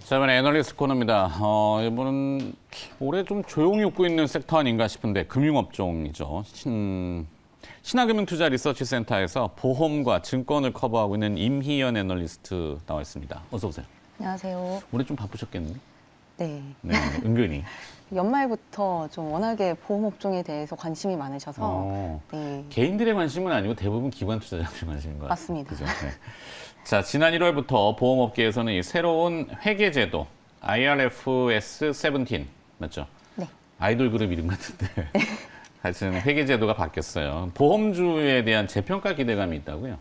자, 이번에 애널리스트 코너입니다. 이번은 올해 좀 조용히 웃고 있는 섹터 아닌가 싶은데 금융업종이죠. 신한금융투자 리서치센터에서 보험과 증권을 커버하고 있는 임희연 애널리스트 나와 있습니다. 어서 오세요. 안녕하세요. 올해 좀 바쁘셨겠네요? 네. 네, 은근히. 연말부터 좀 워낙에 보험업종에 대해서 관심이 많으셔서 네. 개인들의 관심은 아니고 대부분 기관 투자자들의 관심인 것 같아요. 맞습니다. 그죠? 네. 자, 지난 1월부터 보험업계에서는 이 새로운 회계제도 IRFS 17 맞죠? 네. 아이돌 그룹 이름 같은데 하여튼 회계제도가 바뀌었어요. 보험주에 대한 재평가 기대감이 있다고요?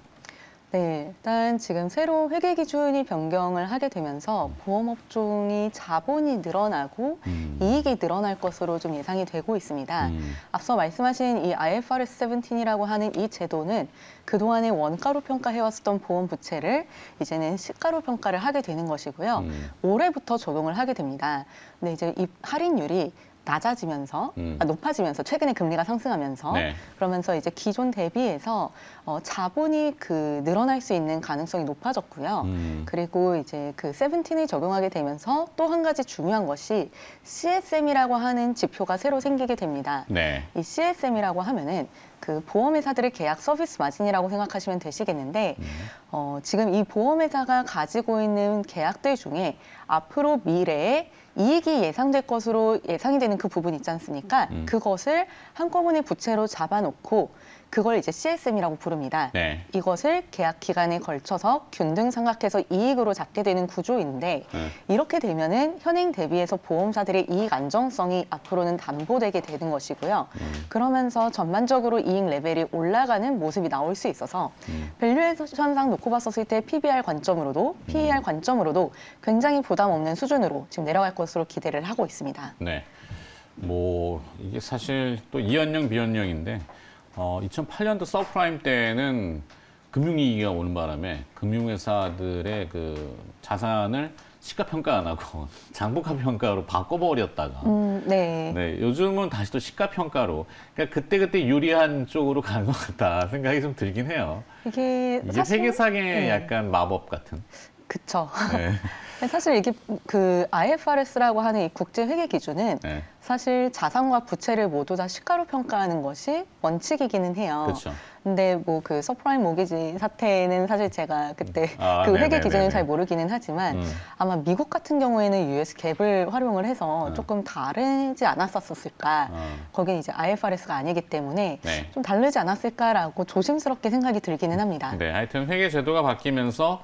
네, 일단 지금 새로 회계 기준이 변경을 하게 되면서 보험업종이 자본이 늘어나고 이익이 늘어날 것으로 좀 예상이 되고 있습니다. 앞서 말씀하신 이 IFRS 17이라고 하는 이 제도는 그동안에 원가로 평가해왔었던 보험 부채를 이제는 시가로 평가를 하게 되는 것이고요. 올해부터 적용을 하게 됩니다. 근데 이제 이 할인율이 낮아지면서, 높아지면서 최근에 금리가 상승하면서 네. 그러면서 이제 기존 대비해서 자본이 늘어날 수 있는 가능성이 높아졌고요. 그리고 이제 그 17이 적용하게 되면서 또 한 가지 중요한 것이 CSM이라고 하는 지표가 새로 생기게 됩니다. 네. 이 CSM이라고 하면은 그 보험회사들의 계약 서비스 마진이라고 생각하시면 되시겠는데 지금 이 보험회사가 가지고 있는 계약들 중에 앞으로 미래에 이익이 예상될 것으로 예상이 되는 그 부분 있지 않습니까? 그것을 한꺼번에 부채로 잡아놓고 그걸 이제 CSM이라고 부릅니다. 네. 이것을 계약 기간에 걸쳐서 균등 상각해서 이익으로 잡게 되는 구조인데 이렇게 되면은 현행 대비해서 보험사들의 이익 안정성이 앞으로는 담보되게 되는 것이고요. 그러면서 전반적으로 이익 레벨이 올라가는 모습이 나올 수 있어서 밸류에이션상 놓고 봤었을 때 PBR 관점으로도 PER 관점으로도 굉장히 부담 없는 수준으로 지금 내려갈 것으로 기대를 하고 있습니다. 네. 뭐 이게 사실 또 이연령 비연령인데 2008년도 서프라임 때는 금융위기가 오는 바람에 금융회사들의 그 자산을 시가평가 안 하고 장부가평가로 바꿔버렸다가 네. 네, 요즘은 다시 또 시가평가로 그러니까 그때그때 유리한 쪽으로 가는 것 같다 생각이 좀 들긴 해요. 이게 사실 회계상의 약간 마법 같은. 그쵸. 네. 사실 이게 그 IFRS라고 하는 이 국제 회계 기준은 네. 사실 자산과 부채를 모두 다 시가로 평가하는 것이 원칙이기는 해요. 그렇죠. 근데 뭐 그 서프라임 모기지 사태는 사실 제가 그때 그 회계 네네네네. 기준을 잘 모르기는 하지만 아마 미국 같은 경우에는 US 갭을 활용을 해서 조금 다르지 않았었을까. 거기는 이제 IFRS가 아니기 때문에 네. 좀 다르지 않았을까라고 조심스럽게 생각이 들기는 합니다. 네, 하여튼 회계 제도가 바뀌면서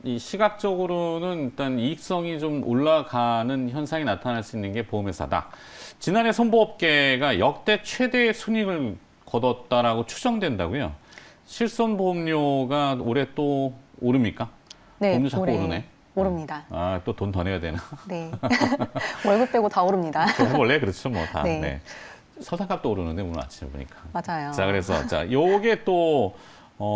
이 시각적으로는 일단 이익성이 좀 올라가는 현상이 나타날 수 있는 게 보험회사다. 지난해 손보업계가 역대 최대의 순이익을 거뒀다라고 추정된다고요. 실손보험료가 올해 또 오릅니까? 네, 보험료 자꾸 올해 오르네. 오릅니다. 아, 또 돈 더 내야 되나? 네. 월급 빼고 다 오릅니다. 원래 그렇죠, 뭐 다. 네. 네. 서상값도 오르는데 오늘 아침에 보니까. 맞아요. 자, 그래서 요게 또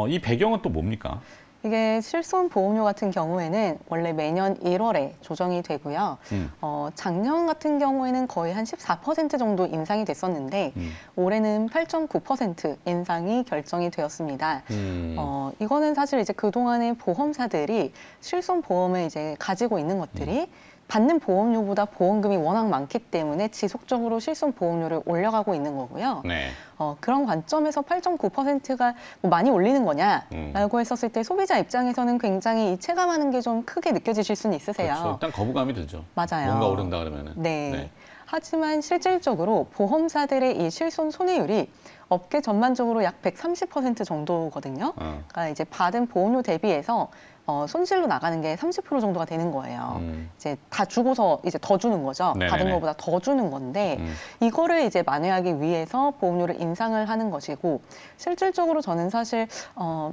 이 배경은 또 뭡니까? 이게 실손 보험료 같은 경우에는 원래 매년 1월에 조정이 되고요. 작년 같은 경우에는 거의 한 14% 정도 인상이 됐었는데 올해는 8.9% 인상이 결정이 되었습니다. 이거는 사실 이제 그동안에 보험사들이 실손 보험을 이제 가지고 있는 것들이 받는 보험료보다 보험금이 워낙 많기 때문에 지속적으로 실손 보험료를 올려가고 있는 거고요. 네. 그런 관점에서 8.9%가 뭐 많이 올리는 거냐라고 했었을 때 소비자 입장에서는 굉장히 체감하는 게 좀 크게 느껴지실 수는 있으세요. 그렇죠. 일단 거부감이 들죠. 맞아요. 뭔가 오른다 그러면은. 네. 네. 하지만 실질적으로 보험사들의 이 실손 손해율이 업계 전반적으로 약 130% 정도거든요. 그러니까 이제 받은 보험료 대비해서 손실로 나가는 게 30% 정도가 되는 거예요. 이제 다 주고서 이제 더 주는 거죠. 네네네. 받은 것보다 더 주는 건데 이거를 이제 만회하기 위해서 보험료를 인상을 하는 것이고 실질적으로 저는 사실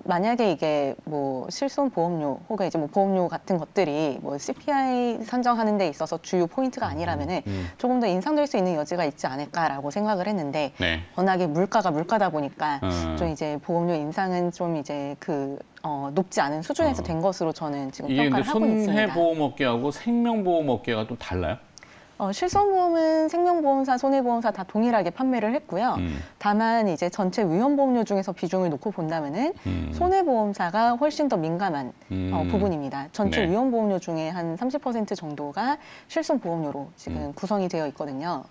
만약에 이게 뭐 실손 보험료 혹은 이제 뭐 보험료 같은 것들이 뭐 CPI 산정하는 데 있어서 주요 포인트가 아니라면은 조금 더 인상될 수 있는 여지가 있지 않을까라고 생각을 했는데 네. 워낙에 물가가 물가다 보니까 좀 이제 보험료 인상은 좀 이제 높지 않은 수준에서 된 것으로 저는 지금 이게 평가를 근데 하고 있습니다. 손해보험업계하고 생명보험업계가 좀 달라요? 실손보험은 생명보험사, 손해보험사 다 동일하게 판매를 했고요. 다만 이제 전체 위험보험료 중에서 비중을 놓고 본다면은 손해보험사가 훨씬 더 민감한 부분입니다. 전체 네. 위험보험료 중에 한 30% 정도가 실손보험료로 지금 구성이 되어 있거든요.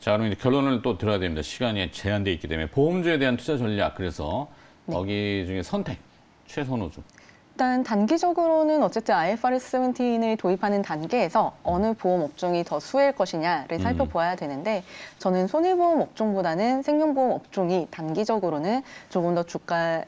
자, 그럼 이제 결론을 또 들어야 됩니다. 시간이 제한돼 있기 때문에 보험주에 대한 투자 전략. 그래서 네. 거기 중에 선택, 최선호주. 일단 단기적으로는 어쨌든 IFRS 17을 도입하는 단계에서 어느 보험 업종이 더 수혜일 것이냐를 살펴봐야 되는데 저는 손해보험 업종보다는 생명보험 업종이 단기적으로는 조금 더 주가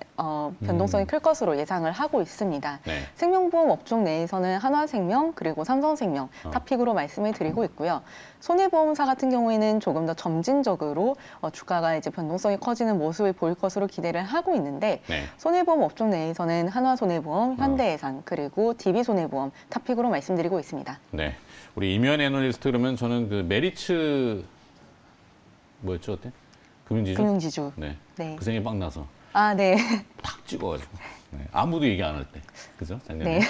변동성이 클 것으로 예상을 하고 있습니다. 네. 생명보험 업종 내에서는 한화생명 그리고 삼성생명 탑픽으로 말씀을 드리고 있고요. 손해보험사 같은 경우에는 조금 더 점진적으로 주가가 이제 변동성이 커지는 모습을 보일 것으로 기대를 하고 있는데 네. 손해보험 업종 내에서는 한화손해보험, 현대해상 그리고 DB손해보험 탑픽으로 말씀드리고 있습니다. 네. 우리 이면 애널리스트 그러면 저는 그 메리츠 뭐였죠, 그때? 금융지주? 금융지주. 네. 네. 그 생각이 막 나서 아, 네. 탁 찍어가지고. 네. 아무도 얘기 안 할 때. 그죠? 작년에. 네.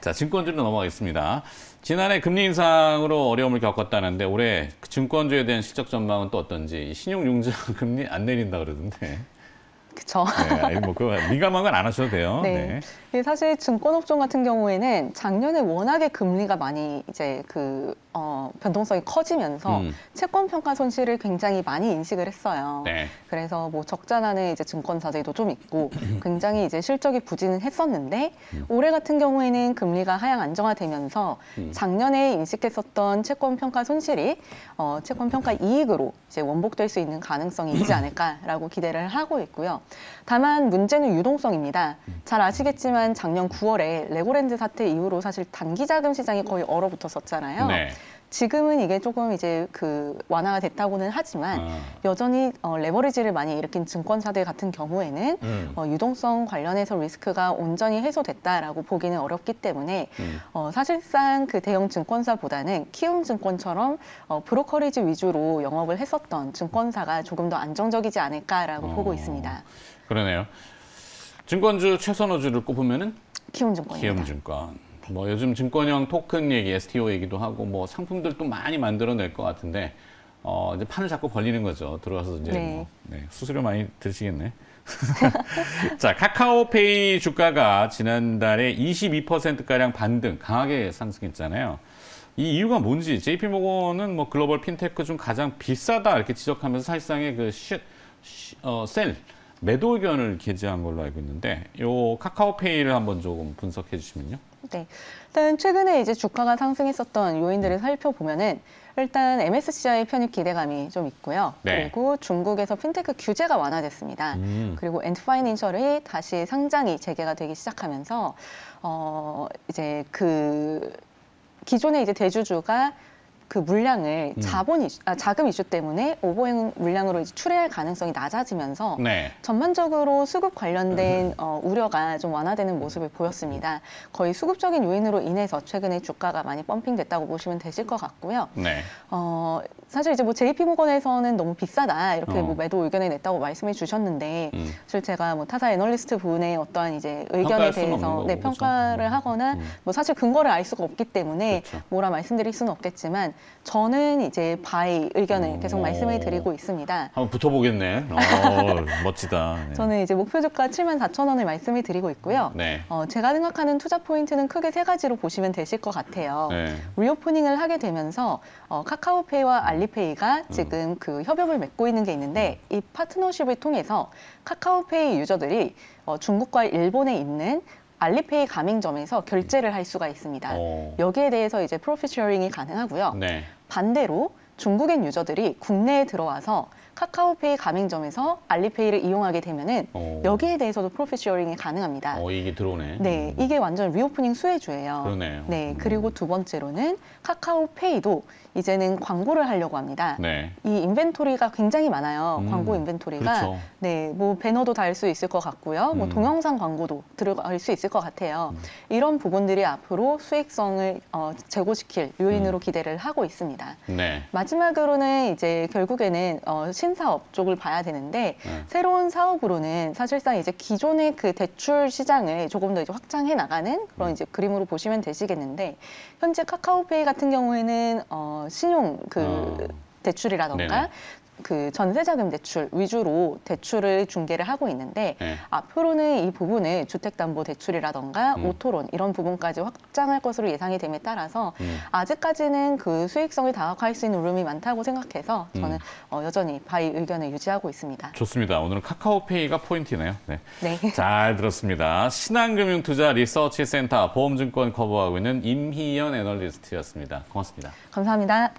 자, 증권주로 넘어가겠습니다. 지난해 금리 인상으로 어려움을 겪었다는데 올해 그 증권주에 대한 실적 전망은 또 어떤지 신용융자 금리 안 내린다 그러던데. 그쵸. 네, 아니 뭐 그거 민감한 건 안 하셔도 돼요. 네. 사실 증권업종 같은 경우에는 작년에 워낙에 금리가 많이 이제 변동성이 커지면서 채권 평가 손실을 굉장히 많이 인식을 했어요. 네. 그래서 뭐 적자나는 이제 증권사들도 좀 있고 굉장히 이제 실적이 부진은 했었는데 올해 같은 경우에는 금리가 하향 안정화되면서 작년에 인식했었던 채권 평가 손실이 채권 평가 이익으로 이제 원복될 수 있는 가능성이 있지 않을까라고 기대를 하고 있고요. 다만 문제는 유동성입니다. 잘 아시겠지만 작년 9월에 레고랜드 사태 이후로 사실 단기 자금 시장이 거의 얼어붙었었잖아요. 네. 지금은 이게 조금 이제 완화가 됐다고는 하지만 여전히 레버리지를 많이 일으킨 증권사들 같은 경우에는 유동성 관련해서 리스크가 온전히 해소됐다라고 보기는 어렵기 때문에 사실상 그 대형 증권사보다는 키움증권처럼 브로커리지 위주로 영업을 했었던 증권사가 조금 더 안정적이지 않을까라고 보고 있습니다. 그러네요. 증권주 최선호주를 꼽으면은 키움증권입니다. 키움증권. 뭐 요즘 증권형 토큰 얘기, STO 얘기도 하고 뭐 상품들도 많이 만들어낼 것 같은데 이제 판을 잡고 벌리는 거죠. 들어와서 이제 네. 수수료 많이 드시겠네. 자, 카카오페이 주가가 지난달에 22%가량 반등, 강하게 상승했잖아요. 이 이유가 뭔지 JP모건은 뭐 글로벌 핀테크 중 가장 비싸다 이렇게 지적하면서 사실상의 셀 매도 의견을 게재한 걸로 알고 있는데 요 카카오페이를 한번 조금 분석해 주시면요. 네. 일단 최근에 이제 주가가 상승했었던 요인들을 살펴보면은 일단 MSCI 편입 기대감이 좀 있고요. 네. 그리고 중국에서 핀테크 규제가 완화됐습니다. 그리고 엔트파이낸셜이 다시 상장이 재개가 되기 시작하면서 이제 기존의 이제 대주주가 그 물량을 자금 이슈 때문에 오버행 물량으로 이제 출회할 가능성이 낮아지면서 네. 전반적으로 수급 관련된 우려가 좀 완화되는 모습을 보였습니다. 거의 수급적인 요인으로 인해서 최근에 주가가 많이 펌핑됐다고 보시면 되실 것 같고요. 네. 사실 이제 뭐 JP모건에서는 너무 비싸다 이렇게 뭐 매도 의견을 냈다고 말씀해 주셨는데 사실 제가 뭐 타사 애널리스트 분의 어떠한 이제 의견에 대해서 평가를 그렇죠. 하거나 뭐 사실 근거를 알 수가 없기 때문에 그렇죠. 뭐라 말씀드릴 수는 없겠지만 저는 이제 바이 의견을 계속 말씀을 드리고 있습니다. 한번 붙어보겠네. 멋지다. 네. 저는 이제 목표 주가 74,000원을 말씀을 드리고 있고요. 네. 제가 생각하는 투자 포인트는 크게 세 가지로 보시면 되실 것 같아요. 네. 리오프닝을 하게 되면서 카카오페이와 알리페이가 지금 그 협업을 맺고 있는 게 있는데 이 파트너십을 통해서 카카오페이 유저들이 중국과 일본에 있는 알리페이 가맹점에서 결제를 할 수가 있습니다. 여기에 대해서 이제 프로핏 쉐어링이 가능하고요. 네. 반대로 중국인 유저들이 국내에 들어와서 카카오페이 가맹점에서 알리페이를 이용하게 되면은 여기에 대해서도 프로핏 쉐어링이 가능합니다. 이게 들어오네. 네, 이게 완전 리오프닝 수혜주예요. 그러네요. 네, 그리고 두 번째로는 카카오페이도 이제는 광고를 하려고 합니다. 네. 이 인벤토리가 굉장히 많아요. 광고 인벤토리가. 그렇죠. 네, 뭐 배너도 달 수 있을 것 같고요. 뭐 동영상 광고도 들어갈 수 있을 것 같아요. 이런 부분들이 앞으로 수익성을 제고시킬 요인으로 기대를 하고 있습니다. 네. 마지막으로는 이제 결국에는 신사업 쪽을 봐야 되는데 새로운 사업으로는 사실상 이제 기존의 그 대출 시장을 조금 더 이제 확장해 나가는 그런 이제 그림으로 보시면 되시겠는데 현재 카카오페이 같은 경우에는 신용 대출이라던가 네네. 그 전세자금 대출 위주로 대출을 중개를 하고 있는데 네. 앞으로는 이 부분을 주택담보대출이라던가 오토론 이런 부분까지 확장할 것으로 예상이 됨에 따라서 아직까지는 그 수익성을 다각화할 수 있는 룸이 많다고 생각해서 저는 여전히 바이 의견을 유지하고 있습니다. 좋습니다. 오늘은 카카오페이가 포인트네요. 네. 네. 잘 들었습니다. 신한금융투자 리서치센터 보험증권 커버하고 있는 임희연 애널리스트였습니다. 고맙습니다. 감사합니다.